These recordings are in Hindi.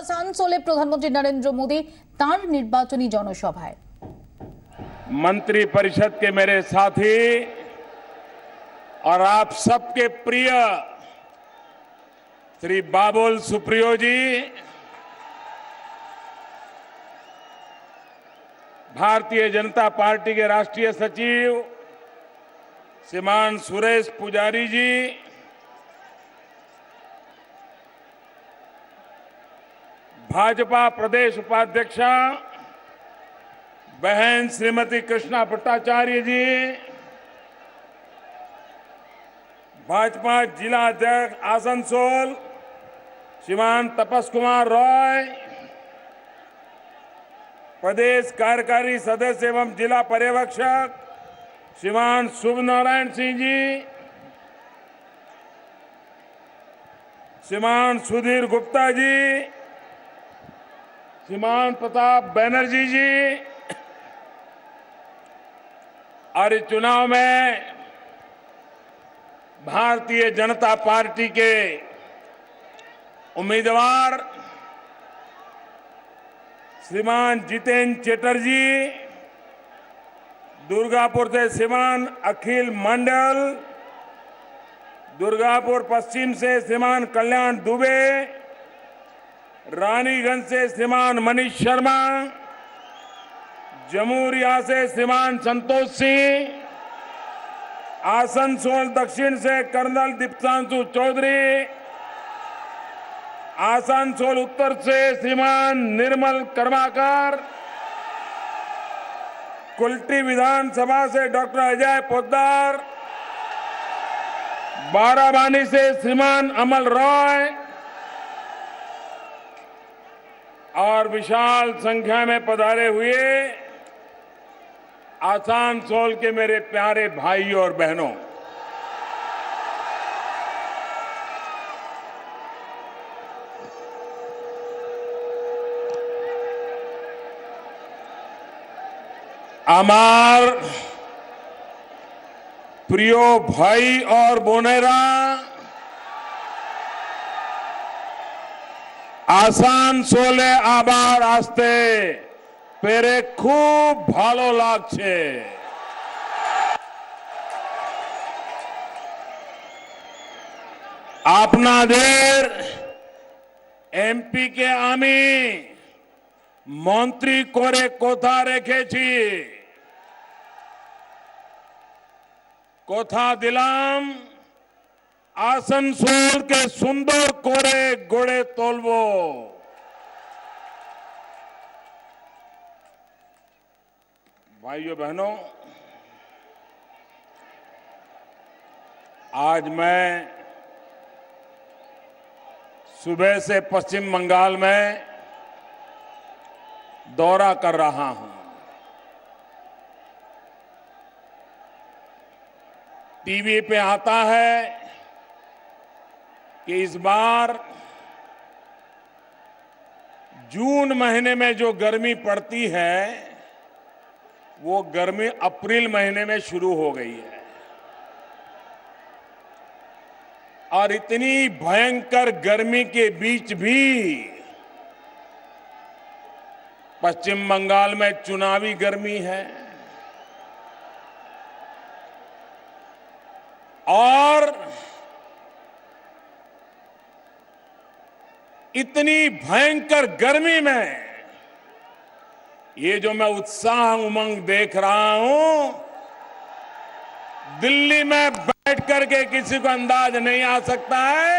আসানসোলে প্রধানমন্ত্রী নরেন্দ্র মোदी তার নির্বাচনী জনসভায়। मंत्रिपरिषद के मेरे साथी और आप सबके प्रिय श्री बाबुल सुप्रियो जी, भारतीय जनता पार्टी के राष्ट्रीय सचिव श्रीमान सुरेश पुजारी जी, भाजपा प्रदेश उपाध्यक्ष बहन श्रीमती कृष्णा भट्टाचार्य जी, भाजपा जिला अध्यक्ष आसनसोल श्रीमान तपस कुमार रॉय, प्रदेश कार्यकारी सदस्य एवं जिला पर्यवेक्षक श्रीमान शुभ नारायण सिंह जी, श्रीमान सुधीर गुप्ता जी, श्रीमान प्रताप बनर्जी जी, और इस चुनाव में भारतीय जनता पार्टी के उम्मीदवार श्रीमान जितेंद्र चटर्जी, दुर्गापुर से श्रीमान अखिल मंडल, दुर्गापुर पश्चिम से श्रीमान कल्याण दुबे, रानीगंज से श्रीमान मनीष शर्मा, जमुरिया से श्रीमान संतोष सिंह, आसनसोल दक्षिण से कर्नल दीप्तांशु चौधरी, आसनसोल उत्तर से श्रीमान निर्मल कर्माकर, कुल्टी विधानसभा से डॉक्टर अजय पोद्दार, बाराबानी से श्रीमान अमल रॉय और विशाल संख्या में पधारे हुए आसनसोल के मेरे प्यारे भाइयों और बहनों, আমার প্রিয় ভাই और বোনেরা, আসানসোলে আবার আসতে পেরে খুব ভালো লাগছে। আপনাদের এমপি কে আমি মন্ত্রী করে কথা রেখেছি, কথা দিলাম আসানসোলকে সুন্দর করে গড়ে তুলব। भाइयों बहनों, आज मैं सुबह से पश्चिम बंगाल में दौरा कर रहा हूं। टीवी पे आता है कि इस बार जून महीने में जो गर्मी पड़ती है वो गर्मी अप्रैल महीने में शुरू हो गई है, और इतनी भयंकर गर्मी के बीच भी पश्चिम बंगाल में चुनावी गर्मी है, और इतनी भयंकर गर्मी में ये जो मैं उत्साह उमंग देख रहा हूं, दिल्ली में बैठ करके किसी को अंदाज नहीं आ सकता है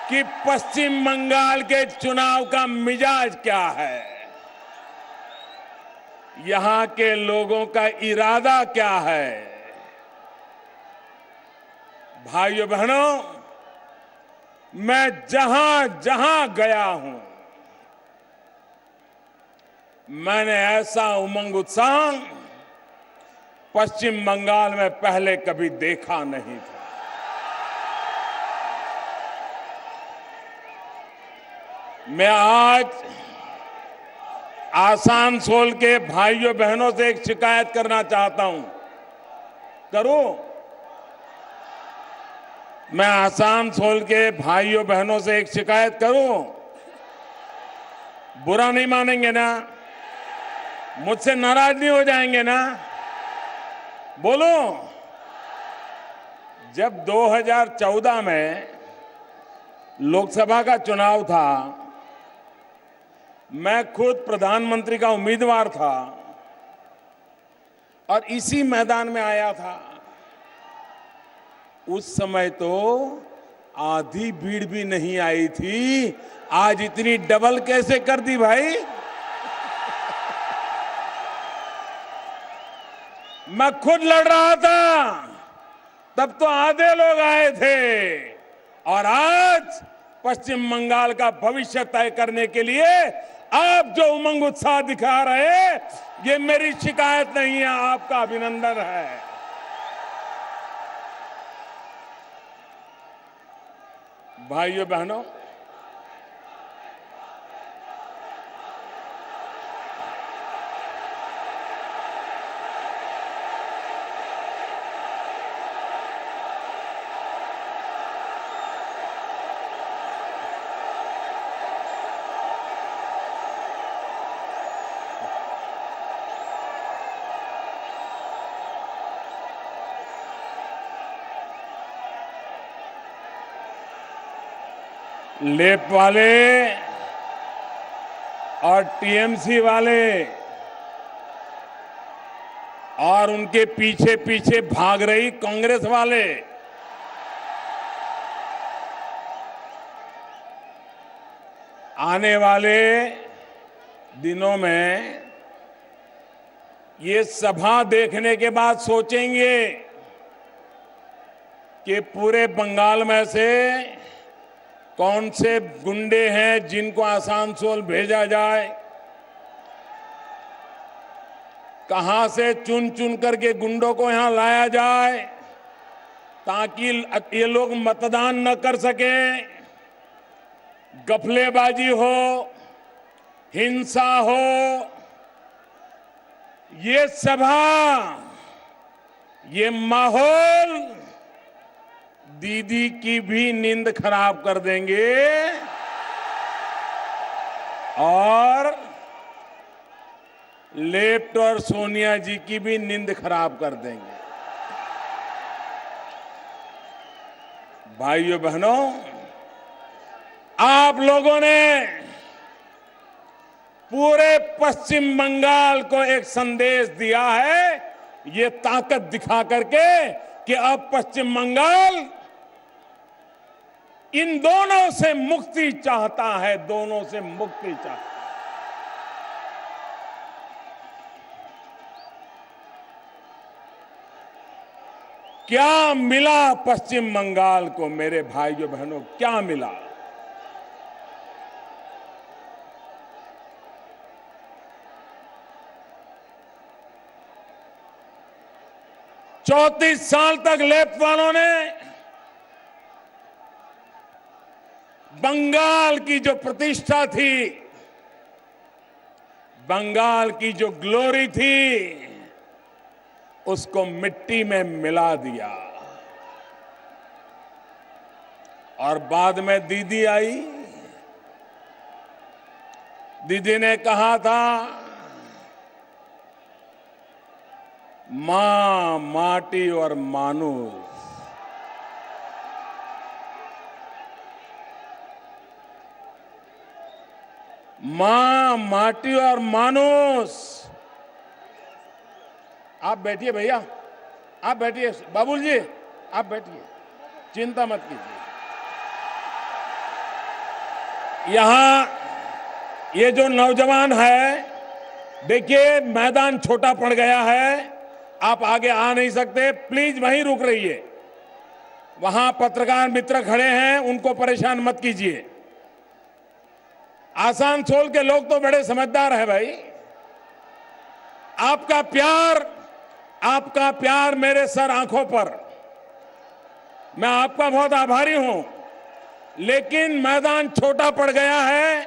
कि पश्चिम बंगाल के चुनाव का मिजाज क्या है, यहां के लोगों का इरादा क्या है। भाइयों बहनों, मैं जहां जहां गया हूं, मैंने ऐसा उमंग उत्साह पश्चिम बंगाल में पहले कभी देखा नहीं था। मैं आज आसनसोल के भाइयों बहनों से एक शिकायत करना चाहता हूं। करूं? मैं आसनसोल के भाइयों बहनों से एक शिकायत करूं। बुरा नहीं मानेंगे ना? मुझसे नाराज नहीं हो जाएंगे ना? बोलो। जब 2014 में लोकसभा का चुनाव था, मैं खुद प्रधानमंत्री का उम्मीदवार था और इसी मैदान में आया था। उस समय तो आधी भीड़ भी नहीं आई थी, आज इतनी डबल कैसे कर दी भाई? मैं खुद लड़ रहा था, तब तो आधे लोग आए थे और आज पश्चिम बंगाल का भविष्य तय करने के लिए आप जो उमंग उत्साह दिखा रहे हैं, ये मेरी शिकायत नहीं है, आपका अभिनंदन है। भाइयों बहनों, लेप वाले और टीएमसी वाले और उनके पीछे पीछे भाग रही कांग्रेस वाले, आने वाले दिनों में ये सभा देखने के बाद सोचेंगे कि पूरे बंगाल में से कौन से गुंडे हैं जिनको आसानसोल भेजा जाए, कहां से चुन चुन करके गुंडों को यहां लाया जाए ताकि ये लोग मतदान न कर सके, गफलेबाजी हो, हिंसा हो। ये सभा, ये माहौल दीदी की भी नींद खराब कर देंगे और लेफ्ट और सोनिया जी की भी नींद खराब कर देंगे। भाइयों बहनों, आप लोगों ने पूरे पश्चिम बंगाल को एक संदेश दिया है, ये ताकत दिखा करके कि अब पश्चिम बंगाल इन दोनों से मुक्ति चाहता है, दोनों से मुक्ति चाहता है। क्या मिला पश्चिम बंगाल को मेरे भाइयों बहनों, क्या मिला? चौंतीस साल तक लेफ्ट वालों ने बंगाल की जो प्रतिष्ठा थी, बंगाल की जो ग्लोरी थी, उसको मिट्टी में मिला दिया। और बाद में दीदी आई, दीदी ने कहा था मां, माटी और मानुष। मां, माटी और मानुष। आप बैठिए भैया, आप बैठिए, बाबुल जी आप बैठिए, चिंता मत कीजिए। यहां ये जो नौजवान है, देखिए मैदान छोटा पड़ गया है, आप आगे आ नहीं सकते, प्लीज वहीं रुक रहिए। वहां पत्रकार मित्र खड़े हैं, उनको परेशान मत कीजिए। आसनसोल के लोग तो बड़े समझदार हैं भाई। आपका प्यार मेरे सर आंखों पर, मैं आपका बहुत आभारी हूं, लेकिन मैदान छोटा पड़ गया है,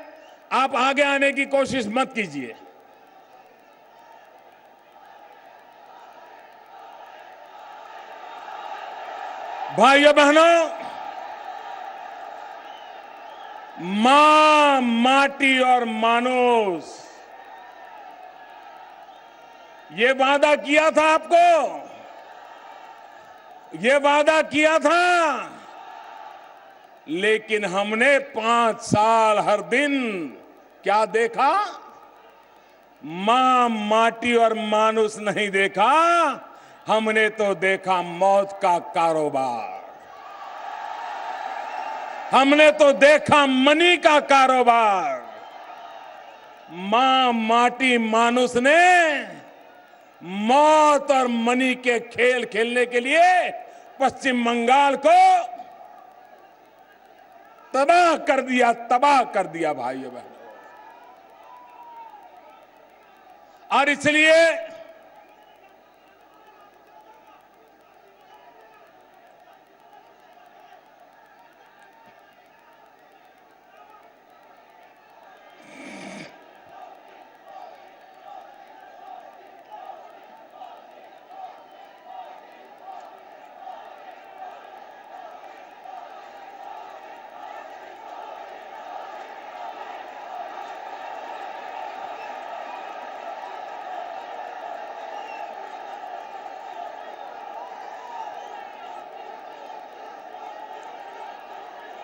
आप आगे आने की कोशिश मत कीजिए। भाइयों बहनों, मां, माटी और मानुष, ये वादा किया था आपको, ये वादा किया था, लेकिन हमने 5 साल हर दिन क्या देखा? मां, माटी और मानुष नहीं देखा, हमने तो देखा मौत का कारोबार। हमने तो देखा मनी का कारोबार। मां, माटी, मानुष ने मौत और मनी के खेल खेलने के लिए पश्चिम बंगाल को तबाह कर दिया भाइयों बहनों। और इसलिए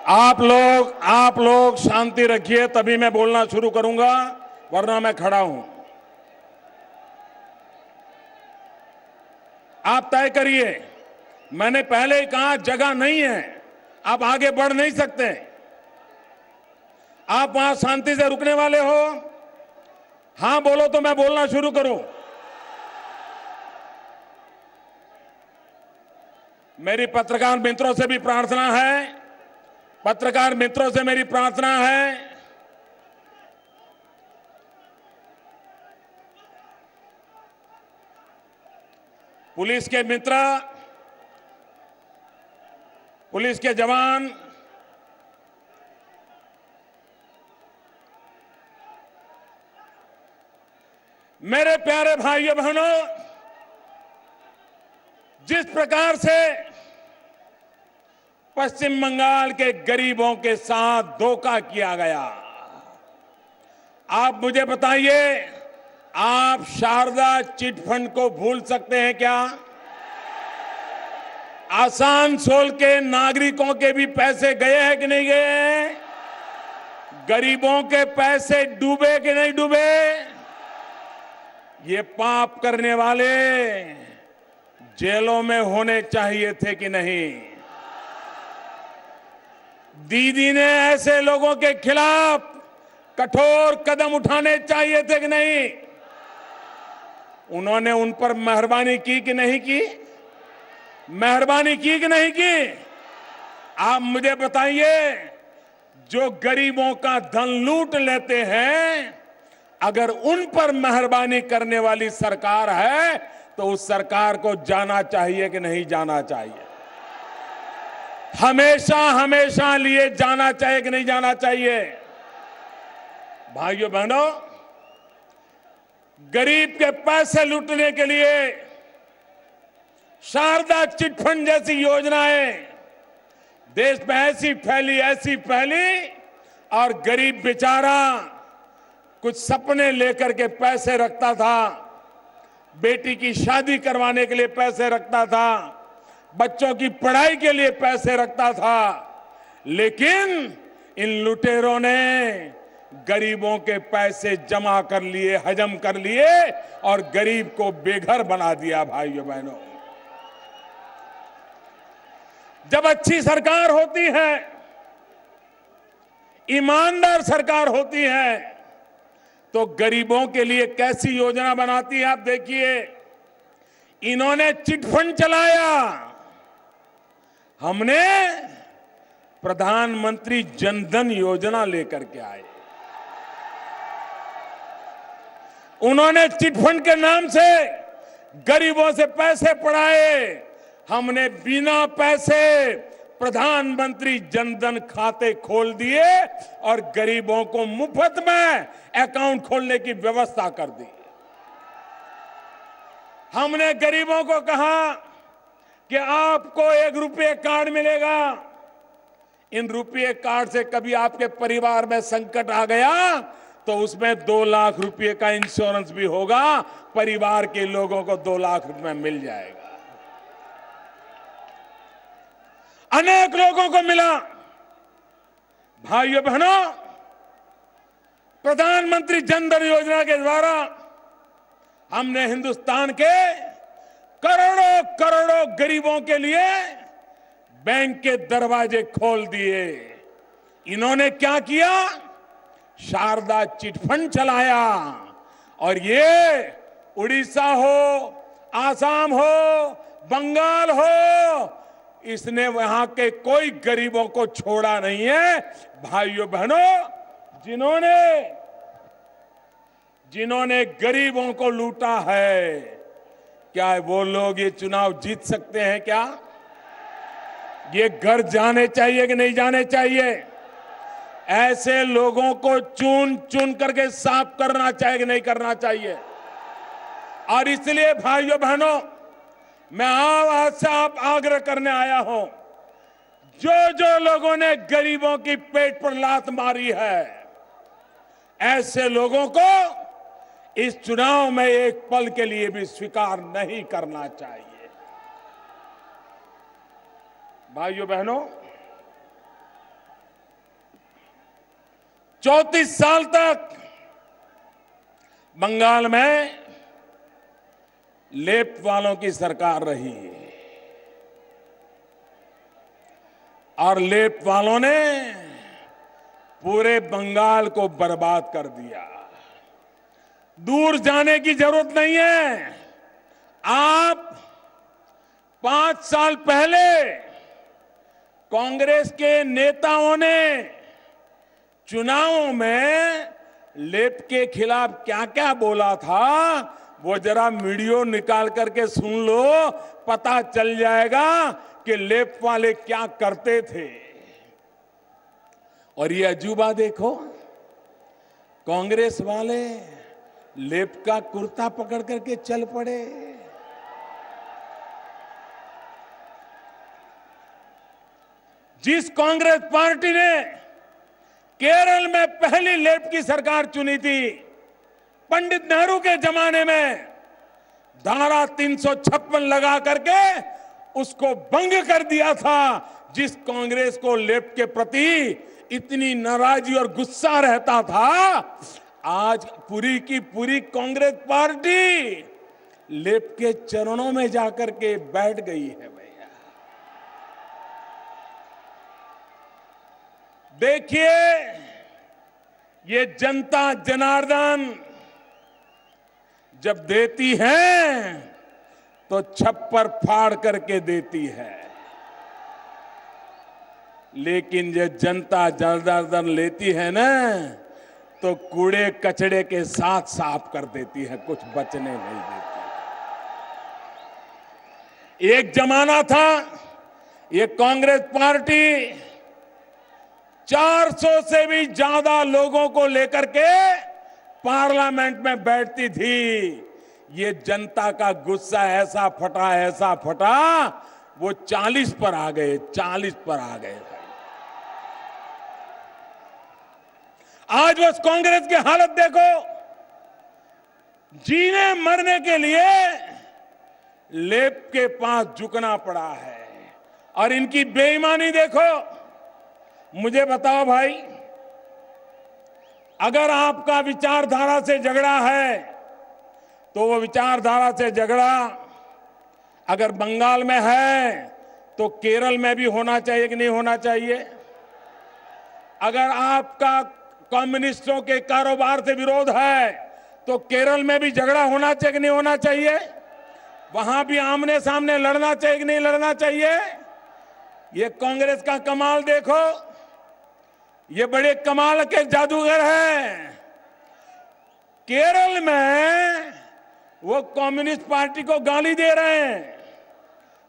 आप लोग शांति रखिए, तभी मैं बोलना शुरू करूंगा, वरना मैं खड़ा हूं। आप तय करिए। मैंने पहले ही कहा जगह नहीं है, आप आगे बढ़ नहीं सकते। आप वहां शांति से रुकने वाले हो? हां बोलो तो मैं बोलना शुरू करूं। मेरी पत्रकार मित्रों से भी प्रार्थना है, पत्रकार मित्रों से मेरी प्रार्थना है, पुलिस के मित्र, पुलिस के जवान, मेरे प्यारे भाइयों बहनों, जिस प्रकार से पश्चिम बंगाल के गरीबों के साथ धोखा किया गया, आप मुझे बताइए, आप शारदा चिट फंड को भूल सकते हैं क्या? आसनसोल के नागरिकों के भी पैसे गए हैं कि नहीं गए हैं? गरीबों के पैसे डूबे कि नहीं डूबे? ये पाप करने वाले जेलों में होने चाहिए थे कि नहीं? दीदी ने ऐसे लोगों के खिलाफ कठोर कदम उठाने चाहिए थे कि नहीं? उन्होंने उन पर मेहरबानी की कि नहीं की? मेहरबानी की कि नहीं की? आप मुझे बताइए, जो गरीबों का धन लूट लेते हैं, अगर उन पर मेहरबानी करने वाली सरकार है तो उस सरकार को जाना चाहिए कि नहीं जाना चाहिए? हमेशा हमेशा लिए जाना चाहिए कि नहीं जाना चाहिए? भाइयों बहनों, गरीब के पैसे लूटने के लिए शारदा चिटफंड जैसी योजनाएं देश में ऐसी फैली और गरीब बेचारा कुछ सपने लेकर के पैसे रखता था, बेटी की शादी करवाने के लिए पैसे रखता था, बच्चों की पढ़ाई के लिए पैसे रखता था, लेकिन इन लुटेरों ने गरीबों के पैसे जमा कर लिए, हजम कर लिए और गरीब को बेघर बना दिया। भाइयों बहनों, जब अच्छी सरकार होती है, ईमानदार सरकार होती है, तो गरीबों के लिए कैसी योजना बनाती है आप देखिए। इन्होंने चिटफंड चलाया, हमने प्रधानमंत्री जनधन योजना लेकर के आए। उन्होंने चिटफंड के नाम से गरीबों से पैसे पड़ाए, हमने बिना पैसे प्रधानमंत्री जनधन खाते खोल दिए और गरीबों को मुफ्त में अकाउंट खोलने की व्यवस्था कर दी। हमने गरीबों को कहा कि आपको 1 रुपये कार्ड मिलेगा, इन रुपये कार्ड से कभी आपके परिवार में संकट आ गया तो उसमें 2 लाख रुपए का इंश्योरेंस भी होगा, परिवार के लोगों को 2 लाख रुपए मिल जाएगा। अनेक लोगों को मिला। भाइयों बहनों, प्रधानमंत्री जन धन योजना के द्वारा हमने हिंदुस्तान के करोड़ों करोड़ों गरीबों के लिए बैंक के दरवाजे खोल दिए। इन्होंने क्या किया? शारदा चिट फंड चलाया और ये उड़ीसा हो, आसाम हो, बंगाल हो, इसने वहां के कोई गरीबों को छोड़ा नहीं है। भाइयों बहनों, जिन्होंने गरीबों को लूटा है, क्या वो लोग ये चुनाव जीत सकते हैं? क्या ये घर जाने चाहिए कि नहीं जाने चाहिए? ऐसे लोगों को चुन चुन करके साफ करना चाहिए कि नहीं करना चाहिए? और इसलिए भाइयों बहनों, मैं आज से आप आग्रह करने आया हूं, जो लोगों ने गरीबों की पेट पर लात मारी है, ऐसे लोगों को इस चुनाव में एक पल के लिए भी स्वीकार नहीं करना चाहिए। भाइयों बहनों, 34 साल तक बंगाल में लेप वालों की सरकार रही और लेप वालों ने पूरे बंगाल को बर्बाद कर दिया। दूर जाने की जरूरत नहीं है। आप 5 साल पहले कांग्रेस के नेताओं ने चुनावों में लेप के खिलाफ क्या क्या बोला था, वो जरा वीडियो निकाल करके सुन लो, पता चल जाएगा कि लेप वाले क्या करते थे। और ये अजूबा देखो, कांग्रेस वाले लेप का कुर्ता पकड़ करके चल पड़े। जिस कांग्रेस पार्टी ने केरल में पहली लेप की सरकार चुनी थी, पंडित नेहरू के जमाने में धारा 356 लगा करके उसको भंग कर दिया था। जिस कांग्रेस को लेप के प्रति इतनी नाराजगी और गुस्सा रहता था, आज पूरी की पूरी कांग्रेस पार्टी लेप के चरणों में जाकर के बैठ गई है। भैया देखिए, ये जनता जनार्दन जब देती है तो छप्पर फाड़ करके देती है, लेकिन ये जनता जनार्दन लेती है ना, तो कूड़े कचड़े के साथ साफ कर देती है, कुछ बचने नहीं देती। एक जमाना था, ये कांग्रेस पार्टी 400 से भी ज्यादा लोगों को लेकर के पार्लियामेंट में बैठती थी। ये जनता का गुस्सा ऐसा फटा, वो 40 पर आ गए, 40 पर आ गए। आज बस कांग्रेस की हालत देखो, जीने मरने के लिए लेप के पास झुकना पड़ा है। और इनकी बेईमानी देखो। मुझे बताओ भाई, अगर आपका विचारधारा से झगड़ा है तो वो विचारधारा से झगड़ा अगर बंगाल में है तो केरल में भी होना चाहिए कि नहीं होना चाहिए? अगर आपका कम्युनिस्टों के कारोबार से विरोध है तो केरल में भी झगड़ा होना चाहिए कि नहीं होना चाहिए? वहां भी आमने सामने लड़ना चाहिए कि नहीं लड़ना चाहिए? ये कांग्रेस का कमाल देखो, ये बड़े कमाल के जादूगर हैं। केरल में वो कम्युनिस्ट पार्टी को गाली दे रहे हैं,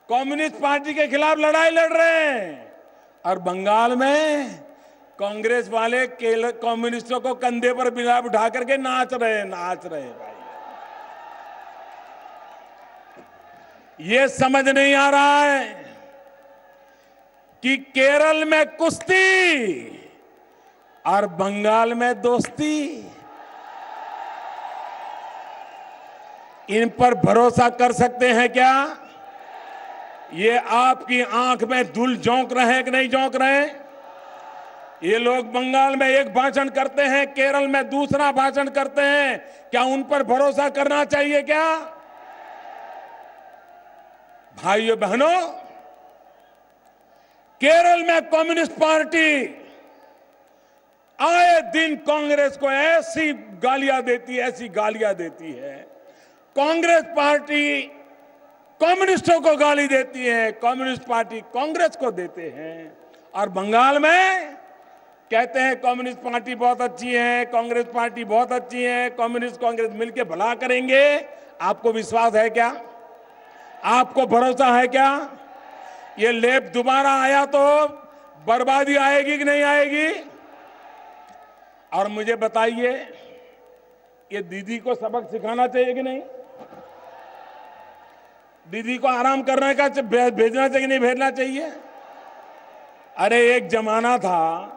कम्युनिस्ट पार्टी के खिलाफ लड़ाई लड़ रहे हैं, और बंगाल में कांग्रेस वाले कम्युनिस्टों को कंधे पर बिठा उठा करके नाच रहे भाई। ये समझ नहीं आ रहा है कि केरल में कुश्ती और बंगाल में दोस्ती। इन पर भरोसा कर सकते हैं क्या? ये आपकी आंख में धूल झोंक रहे हैं कि नहीं झोंक रहे हैं? ये लोग बंगाल में एक भाषण करते हैं, केरल में दूसरा भाषण करते हैं। क्या उन पर भरोसा करना चाहिए क्या? भाइयों बहनों, केरल में कम्युनिस्ट पार्टी आए दिन कांग्रेस को ऐसी गालियां देती है। कांग्रेस पार्टी कम्युनिस्टों को गाली देती है, कम्युनिस्ट पार्टी कांग्रेस को देते हैं। और बंगाल में कहते हैं कम्युनिस्ट पार्टी बहुत अच्छी है, कांग्रेस पार्टी बहुत अच्छी है, कम्युनिस्ट कांग्रेस मिलकर भला करेंगे। आपको विश्वास है क्या? आपको भरोसा है क्या? ये लेप दोबारा आया तो बर्बादी आएगी कि नहीं आएगी? और मुझे बताइए, ये दीदी को सबक सिखाना चाहिए कि नहीं? दीदी को आराम करने का भेजना चाहिए कि नहीं भेजना चाहिए? अरे एक जमाना था,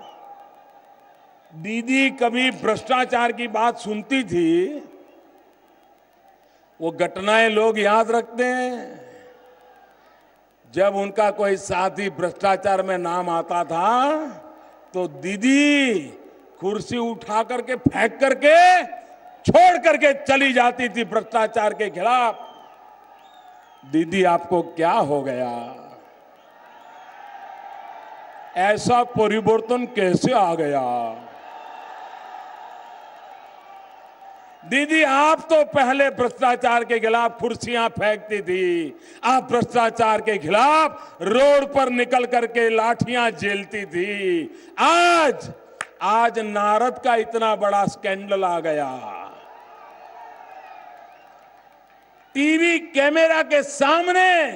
दीदी कभी भ्रष्टाचार की बात सुनती थी, वो घटनाएं लोग याद रखते हैं। जब उनका कोई साथी भ्रष्टाचार में नाम आता था तो दीदी कुर्सी उठा करके फेंक करके छोड़ करके चली जाती थी भ्रष्टाचार के खिलाफ। दीदी आपको क्या हो गया? ऐसा परिवर्तन कैसे आ गया? दीदी आप तो पहले भ्रष्टाचार के खिलाफ कुर्सियां फेंकती थी, आप भ्रष्टाचार के खिलाफ रोड पर निकल करके लाठियां झेलती थी। आज नारद का इतना बड़ा स्कैंडल आ गया। टीवी कैमरा के सामने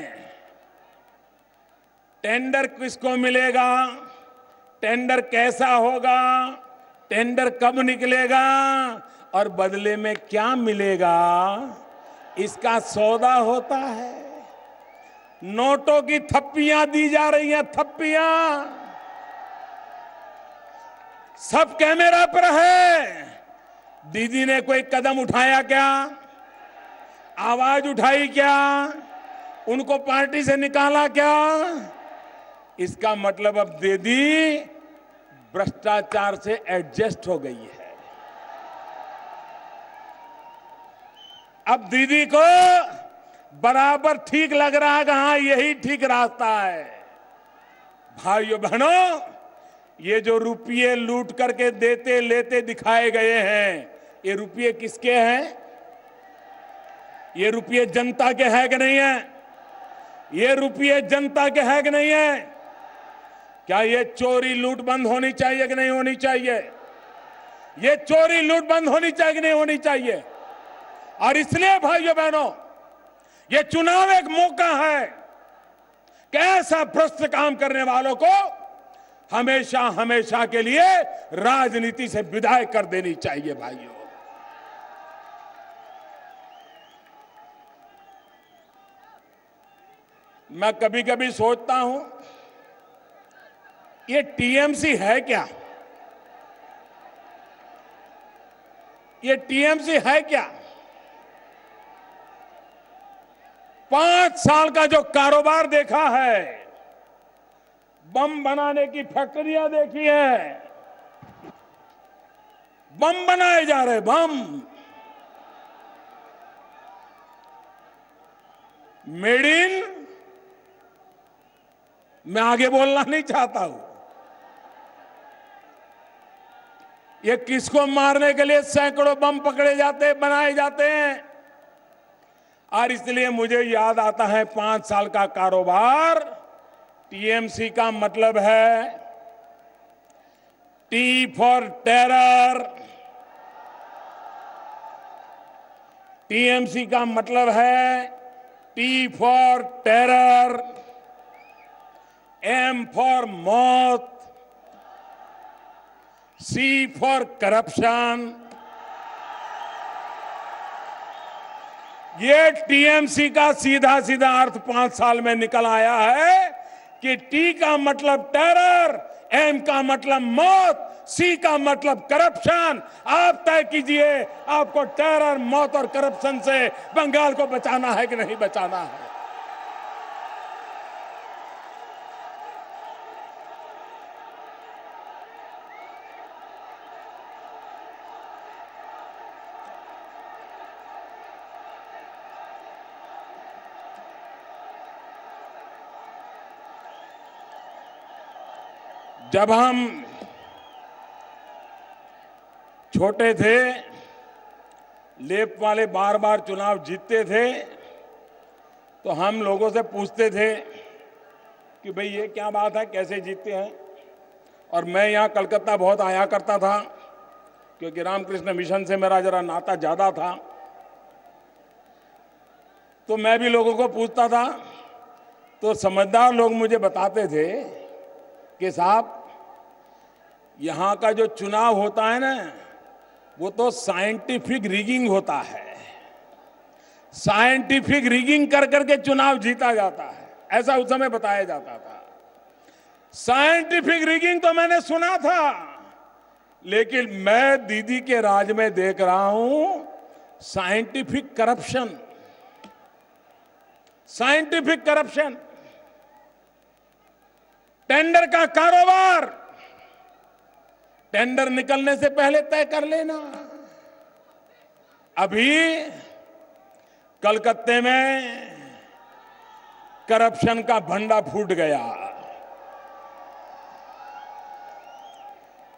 टेंडर किसको मिलेगा, टेंडर कैसा होगा, टेंडर कब निकलेगा और बदले में क्या मिलेगा, इसका सौदा होता है। नोटों की थप्पियां दी जा रही हैं, थप्पियां सब कैमरा पर है। दीदी ने कोई कदम उठाया क्या? आवाज उठाई क्या? उनको पार्टी से निकाला क्या? इसका मतलब अब दीदी भ्रष्टाचार से एडजस्ट हो गई है। अब दीदी को बराबर ठीक लग रहा है कि हाँ यही ठीक रास्ता है। भाइयों बहनों, ये जो रुपये लूट करके देते लेते दिखाए गए हैं, ये रुपये किसके हैं? ये रुपये जनता के हैं कि नहीं है? ये रुपये जनता के हैं कि नहीं है? क्या ये चोरी लूट बंद होनी चाहिए कि नहीं होनी चाहिए? ये चोरी लूट बंद होनी चाहिए कि नहीं होनी चाहिए? और इसलिए भाइयों बहनों, ये चुनाव एक मौका है कि ऐसा भ्रष्ट काम करने वालों को हमेशा हमेशा के लिए राजनीति से विदाई कर देनी चाहिए। भाइयों, मैं कभी कभी सोचता हूं, ये टीएमसी है क्या? ये टीएमसी है क्या? 5 साल का जो कारोबार देखा है, बम बनाने की फैक्ट्रियां देखी है, बम बनाए जा रहे, बम मेड इन। मैं आगे बोलना नहीं चाहता हूं। ये किसको मारने के लिए सैकड़ों बम पकड़े जाते, बनाए जाते हैं। और इसलिए मुझे याद आता है 5 साल का कारोबार। टीएमसी का मतलब है टी फॉर टेरर। टीएमसी का मतलब है T for terror, M for मौत, सी फॉर करप्शन। ये टीएमसी का सीधा सीधा अर्थ 5 साल में निकल आया है कि टी का मतलब टेरर, एम का मतलब मौत, सी का मतलब करप्शन। आप तय कीजिए आपको टेरर, मौत और करप्शन से बंगाल को बचाना है कि नहीं बचाना है। जब हम छोटे थे, लेप वाले बार बार चुनाव जीतते थे, तो हम लोगों से पूछते थे कि भाई ये क्या बात है, कैसे जीतते हैं। और मैं यहाँ कलकत्ता बहुत आया करता था, क्योंकि रामकृष्ण मिशन से मेरा जरा नाता ज्यादा था। तो मैं भी लोगों को पूछता था, तो समझदार लोग मुझे बताते थे कि साहब, यहां का जो चुनाव होता है ना, वो तो साइंटिफिक रिगिंग होता है। साइंटिफिक रिगिंग कर करके चुनाव जीता जाता है, ऐसा उस समय बताया जाता था। साइंटिफिक रिगिंग तो मैंने सुना था, लेकिन मैं दीदी के राज में देख रहा हूं scientific corruption. Scientific corruption, tender का कारोबार टेंडर निकलने से पहले तय कर लेना। अभी कलकत्ते में करप्शन का भंडा फूट गया।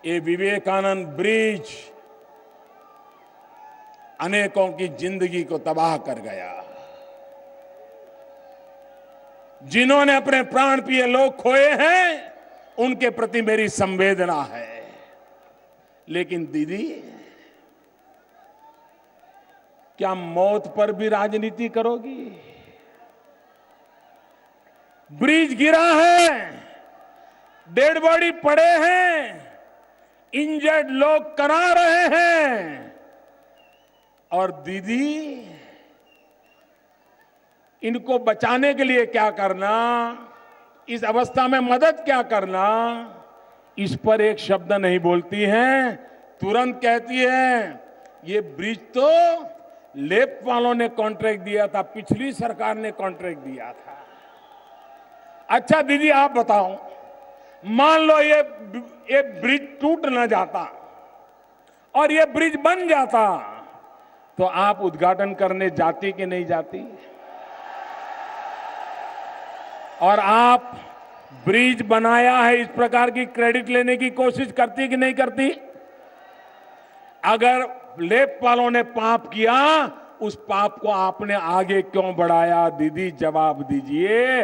ये विवेकानंद ब्रिज अनेकों की जिंदगी को तबाह कर गया। जिन्होंने अपने प्राण प्रिय लोग खोए हैं, उनके प्रति मेरी संवेदना है। लेकिन दीदी, क्या मौत पर भी राजनीति करोगी? ब्रिज गिरा है, डेड बॉडी पड़े हैं, इंजर्ड लोग करा रहे हैं, और दीदी इनको बचाने के लिए क्या करना, इस अवस्था में मदद क्या करना, इस पर एक शब्द नहीं बोलती हैं। तुरंत कहती है ये ब्रिज तो लेप वालों ने कॉन्ट्रैक्ट दिया था, पिछली सरकार ने कॉन्ट्रैक्ट दिया था। अच्छा दीदी आप बताओ, मान लो ये ब्रिज टूट न जाता और ये ब्रिज बन जाता, तो आप उद्घाटन करने जाती कि नहीं जाती? और आप ब्रिज बनाया है इस प्रकार की क्रेडिट लेने की कोशिश करती कि नहीं करती? अगर लेप वालों ने पाप किया, उस पाप को आपने आगे क्यों बढ़ाया? दीदी जवाब दीजिए।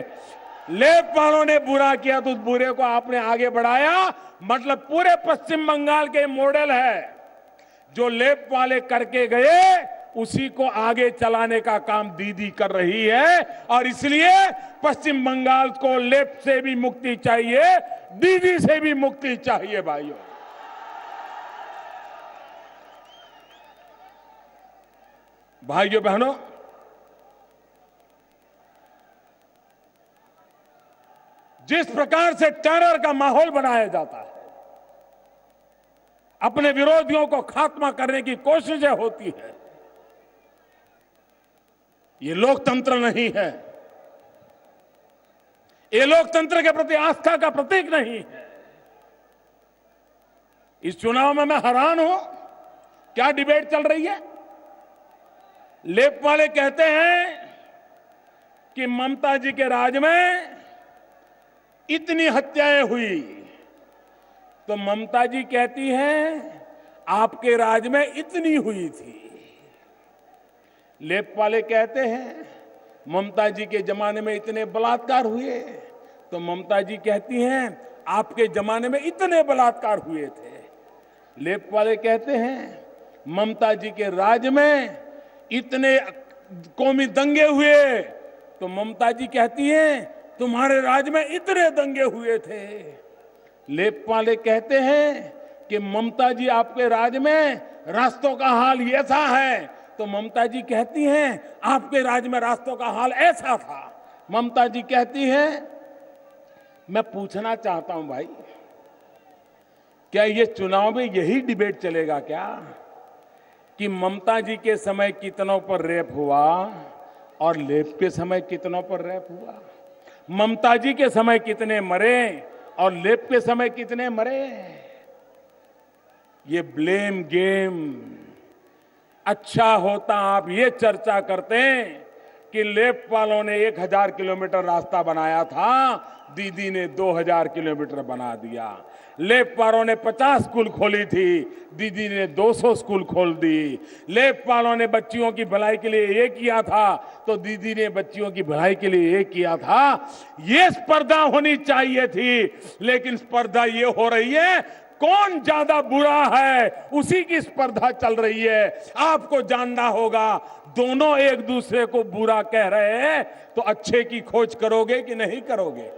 लेप वालों ने बुरा किया तो उस बुरे को आपने आगे बढ़ाया। मतलब पूरे पश्चिम बंगाल के मॉडल है, जो लेप वाले करके गए उसी को आगे चलाने का काम दीदी कर रही है। और इसलिए पश्चिम बंगाल को लेप से भी मुक्ति चाहिए, दीदी से भी मुक्ति चाहिए। भाइयों, भाइयों बहनों, जिस प्रकार से टेरर का माहौल बनाया जाता है, अपने विरोधियों को खात्मा करने की कोशिशें होती है, ये लोकतंत्र नहीं है। ये लोकतंत्र के प्रति आस्था का प्रतीक नहीं है। इस चुनाव में मैं हैरान हूं, क्या डिबेट चल रही है। लेप वाले कहते हैं कि ममता जी के राज में इतनी हत्याएं हुई, तो ममता जी कहती हैं आपके राज में इतनी हुई थी। लेप वाले कहते हैं ममता जी के जमाने में इतने बलात्कार हुए, तो ममता जी कहती हैं आपके जमाने में इतने बलात्कार हुए थे। लेप वाले कहते हैं ममता जी के राज में इतने कौमी दंगे हुए, तो ममता जी कहती हैं तुम्हारे राज में इतने दंगे हुए थे। लेप वाले कहते हैं कि ममता जी आपके राज में रास्तों का हाल ऐसा है, तो ममता जी कहती हैं आपके राज में रास्तों का हाल ऐसा था। ममता जी कहती हैं मैं पूछना चाहता हूं भाई, क्या ये चुनाव में यही डिबेट चलेगा क्या कि ममता जी के समय कितनों पर रेप हुआ और लेप के समय कितनों पर रेप हुआ? ममता जी के समय कितने मरे और लेप के समय कितने मरे? ये ब्लेम गेम। अच्छा होता आप ये चर्चा करते कि लेप वालों ने 1000 किलोमीटर रास्ता बनाया था, दीदी ने 2000 किलोमीटर बना दिया। लेप वालों ने 50 स्कूल खोली थी, दीदी ने 200 स्कूल खोल दी। लेप वालों ने बच्चियों की भलाई के लिए ये किया था, तो दीदी ने बच्चियों की भलाई के लिए ये किया था। ये स्पर्धा होनी चाहिए थी, लेकिन स्पर्धा ये हो रही है कौन ज्यादा बुरा है, उसी की स्पर्धा चल रही है। आपको जानना होगा, दोनों एक दूसरे को बुरा कह रहे हैं, तो अच्छे की खोज करोगे कि नहीं करोगे?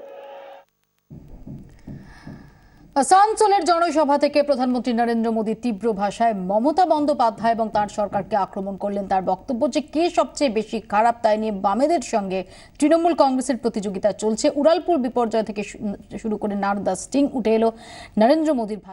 আসানসোলের জনসভা থেকে প্রধানমন্ত্রী নরেন্দ্র মোদী তীব্র ভাষায় মমতা বন্দ্যোপাধ্যায় এবং তার সরকারকে আক্রমণ করলেন। তার বক্তব্য যে কে সবচেয়ে বেশি খারাপ তাই নিয়ে বামেদের সঙ্গে তৃণমূল কংগ্রেসের প্রতিযোগিতা চলছে। উড়ালপুর বিপর্যয় থেকে শুরু করে নারদা স্টিং উঠে এলো নরেন্দ্র মোদীর ভাষা।